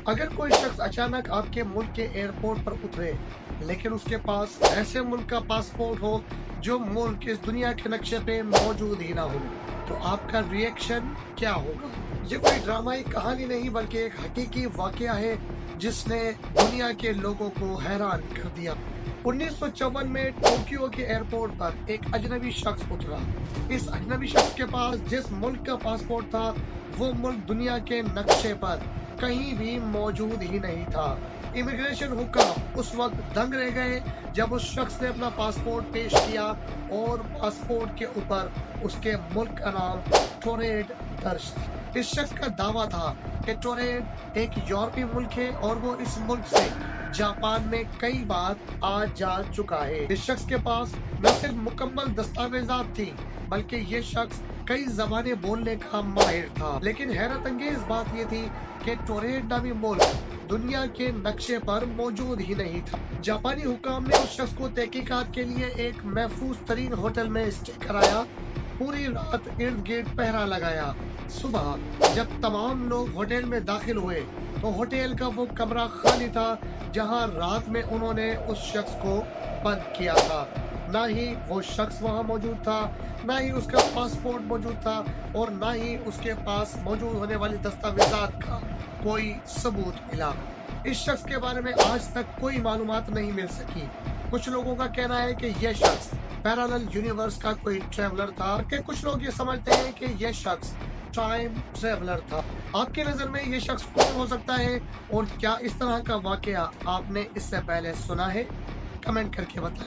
اگر کوئی شخص اچانک آپ کے ملک کے ایئرپورٹ پر اترے لیکن اس کے پاس ایسے ملک کا پاسپورٹ ہو جو ملک اس دنیا کے نقشے پہ موجود ہی نہ ہو تو آپ کا ری ایکشن کیا ہوگا؟ یہ کوئی ڈرامائی کہانی نہیں بلکہ ایک حقیقی واقعہ ہے جس نے دنیا کے لوگوں کو حیران کر دیا۔ 1954 میں ٹوکیو کے ایئرپورٹ پر ایک اجنبی شخص اترا۔ اس اجنبی شخص کے پاس جس ملک کا پاسپورٹ تھا وہ ملک دنیا کے نقشے پر کہیں بھی موجود ہی نہیں تھا۔ امیگریشن حکام اس وقت دنگ رہ گئے جب اس شخص نے اپنا پاسپورٹ پیش کیا اور پاسپورٹ کے اوپر اس کے ملک کا نام ٹوریڈ درج تھا۔ اس شخص کا دعویٰ تھا کہ ٹوریڈ ایک یورپی ملک ہے اور وہ اس ملک سے جاپان میں کئی بار آ جا چکا ہے۔ اس شخص کے پاس نہ صرف مکمل دستاویزات تھی بلکہ یہ شخص کئی زبانیں بولنے کا ماہر تھا، لیکن حیرت انگیز بات یہ تھی کہ ٹوریڈ نامی ملک دنیا کے نقشے پر موجود ہی نہیں تھا۔ جاپانی حکام نے اس شخص کو تحقیقات کے لیے ایک محفوظ ترین ہوٹل میں اسٹے کرایا، پوری رات ارد گرد پہرا لگایا۔ صبح جب تمام لوگ ہوٹل میں داخل ہوئے تو ہوٹل کا وہ کمرہ خالی تھا جہاں رات میں انہوں نے اس شخص کو بند کیا تھا۔ نہ ہی وہ شخص وہاں موجود تھا، نہ ہی اس کا پاسپورٹ موجود تھا اور نہ ہی اس کے پاس موجود ہونے والی دستاویزات کا کوئی ثبوت ملا۔ اس شخص کے بارے میں آج تک کوئی معلومات نہیں مل سکی۔ کچھ لوگوں کا کہنا ہے کہ یہ شخص پیرالل یونیورس کا کوئی ٹریولر تھا، کہ کچھ لوگ یہ سمجھتے ہیں کہ یہ شخص ٹائم ٹریولر تھا۔ آپ کی نظر میں یہ شخص کون ہو سکتا ہے اور کیا اس طرح کا واقعہ آپ نے اس سے پہلے سنا ہے؟ کمنٹ کر کے بتائیں۔